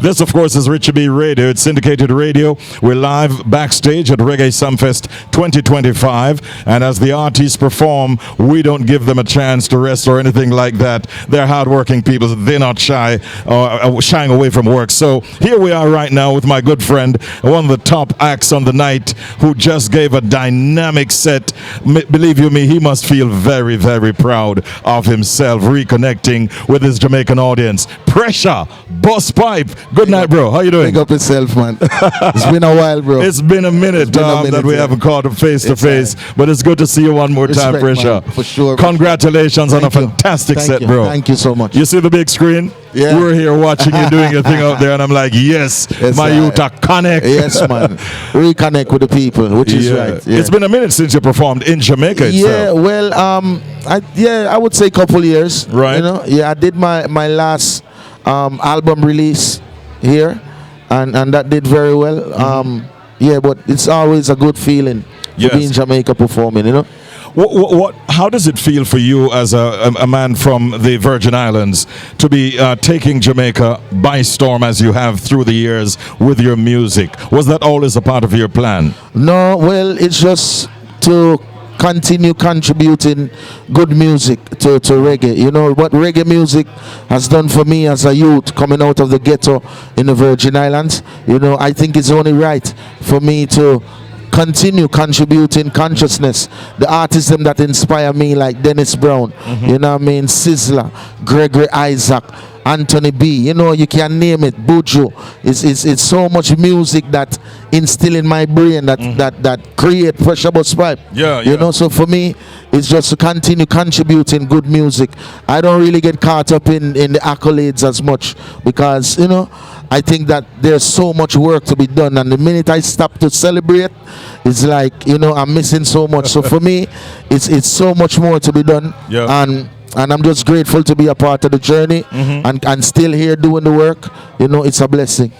This, of course, is Richie B Radio. It's syndicated radio. We're live backstage at Reggae Sumfest 2025. And as the artists perform, we don't give them a chance to rest or anything like that. They're hardworking people. They're not shy or shying away from work. So here we are right now with my good friend, one of the top acts on the night, who just gave a dynamic set. Believe you me, he must feel very, very proud of himself, reconnecting with his Jamaican audience. Pressure, Bus Pipe. Good night, bro. How you doing? Pick up yourself, man. It's been a while, bro. It's been a minute, that we haven't caught up face to face, but it's good to see you one more time, Pressure. Man, for sure. Congratulations on a fantastic set, bro. Thank you so much. You see the big screen? Yeah. We're here watching you doing your thing out there, and I'm like, yes, my youth are connect. Yes, man. Reconnect with the people, which is right. Yeah. It's been a minute since you performed in Jamaica itself. Yeah, well, I would say a couple years. Right. You know, yeah, I did my last album release here, and that did very well. Yeah, but it's always a good feeling to be in Jamaica performing, you know. How does it feel for you as a man from the Virgin Islands to be taking Jamaica by storm as you have through the years with your music? Was that always a part of your plan? No, well, it's just to continue contributing good music to reggae. You know what reggae music has done for me as a youth coming out of the ghetto in the Virgin Islands. You know, I think it's only right for me to continue contributing consciousness. The artists them that inspire me, like Dennis Brown, you know what I mean, Sizzler, Gregory Isaac, Anthony B, you know, you can name it, Buju. It's so much music that instill in my brain that create Pressure Bus Pipe. You know, so for me, it's just to continue contributing good music. I don't really get caught up in the accolades as much, because, you know, I think that there's so much work to be done, and the minute I stop to celebrate, it's like, you know, I'm missing so much. So for me, it's so much more to be done. And I'm just grateful to be a part of the journey, and still here doing the work. You know, it's a blessing.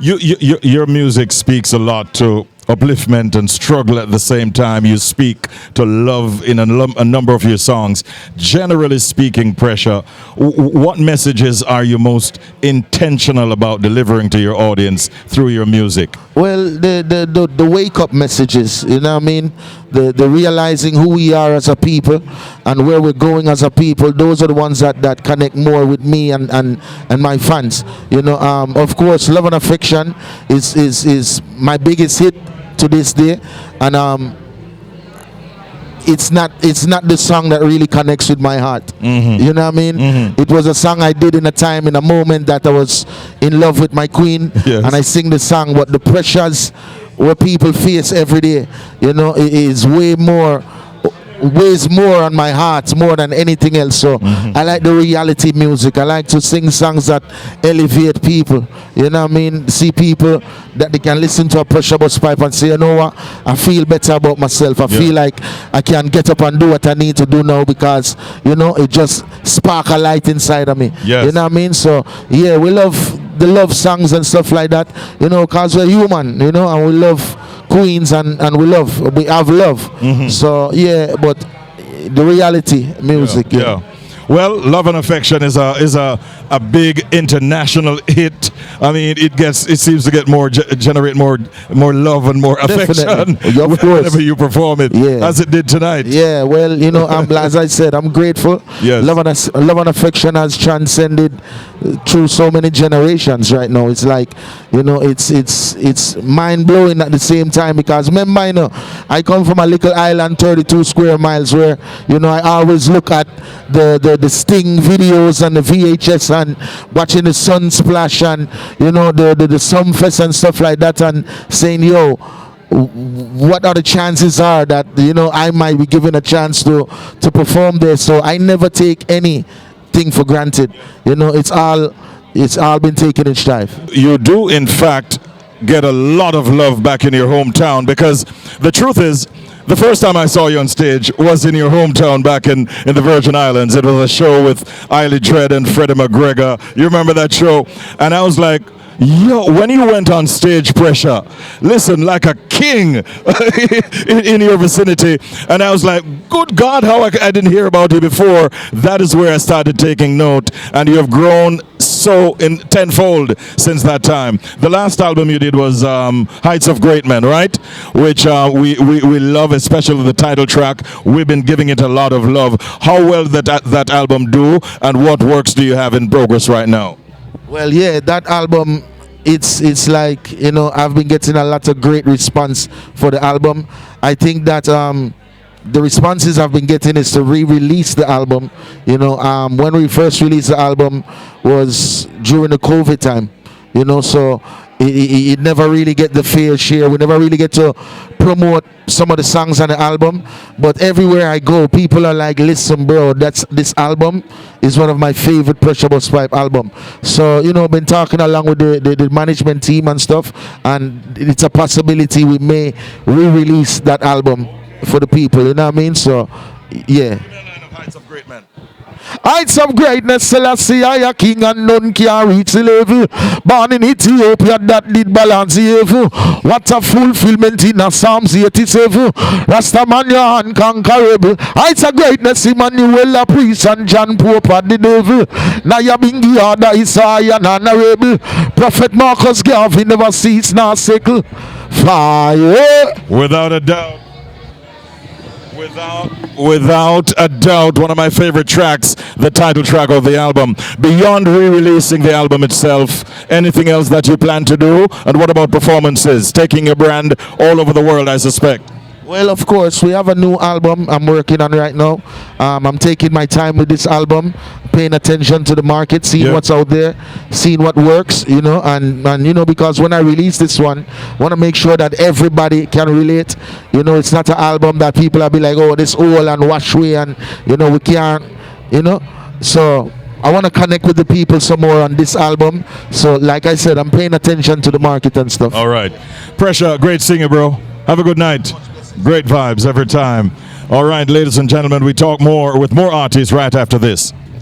Your music speaks a lot to upliftment and struggle at the same time. You speak to love in a number of your songs. Generally speaking, Pressure, what messages are you most intentional about delivering to your audience through your music? Well, the wake up messages, you know what I mean? The realizing who we are as a people and where we're going as a people, those are the ones that connect more with me and my fans. You know, of course, Love and Affection is my biggest hit to this day, and it's not the song that really connects with my heart. You know what I mean? It was a song I did in a moment that I was in love with my queen, and I sing the song, but the pressures where people face every day, you know, it is weighs more on my heart more than anything else. So I like the reality music. I like to sing songs that elevate people, you know what I mean? See people that they can listen to a Pressure Bus Pipe and say, you know what, I feel better about myself. I feel like I can get up and do what I need to do now, because, you know, it just spark a light inside of me. You know what I mean? So yeah, we love the love songs and stuff like that, you know, because we're human, you know, and we love queens, and we have love. So yeah, but the reality music. Well, Love and Affection is a big international hit. I mean, it seems to get generate more love and more affection whenever you perform it, as it did tonight. Yeah, well, you know, as I said, I'm grateful. Love and Affection has transcended through so many generations right now. It's like, you know, it's mind blowing at the same time, because remember, you know, I come from a little island, 32 square miles, where, you know, I always look at the Sting videos and the VHS and watching the sun splash and, you know, the Sumfest and stuff like that, and saying, yo, what are the chances are that, you know, I might be given a chance to perform there. So I never take anything for granted. You know, it's all been taken in stride. You do, in fact, get a lot of love back in your hometown, because the truth is, the first time I saw you on stage was in your hometown back in the Virgin Islands. It was a show with Eiley Dredd and Freddie McGregor. You remember that show? And I was like, yo, when you went on stage, Pressure, listen, like a king in your vicinity. And I was like, good God, how I didn't hear about you before. That is where I started taking note. And you have grown so in tenfold since that time. The last album you did was Heights of Great Men, right? Which we love, especially the title track. We've been giving it a lot of love. How well that album do, and what works do you have in progress right now? Well, yeah, that album, it's like, you know, I've been getting a lot of great response for the album. I think that the responses I've been getting is to re-release the album. You know, when we first released the album was during the COVID time, you know, so it never really get the fair share. We never really get to promote some of the songs on the album, but everywhere I go, people are like, listen bro, this album is one of my favorite Pressure Bus Pipe album. So, you know, been talking along with the management team and stuff, and it's a possibility we may re-release that album for the people, you know what I mean? So yeah. Heights of Great Men. Heights of greatness, Selassie, I a king and none can reach the level. Born in Ethiopia, that did balance the evil. What a fulfillment in a Psalms 87. Rastaman, your unconquerable. Heights of greatness, Emmanuel, a priest, and John Pope at the devil. Naya Bingi, Ada Isaiah, and Honorable. Prophet Marcus Garvey never cease nor sickle. Fire. Without a doubt. Without a doubt, one of my favorite tracks, the title track of the album. Beyond re-releasing the album itself, anything else that you plan to do? And what about performances? Taking your brand all over the world, I suspect. Well, of course, we have a new album I'm working on right now. I'm taking my time with this album, paying attention to the market, seeing what's out there, seeing what works, you know, and you know, because when I release this one, I want to make sure that everybody can relate. You know, it's not an album that people will be like, oh, this old and wash away, and you know, we can't, you know. So I want to connect with the people some more on this album. So like I said, I'm paying attention to the market and stuff. All right. Pressure, great singer, bro. Have a good night. Great vibes every time. All right, ladies and gentlemen, we talk more with more artists right after this.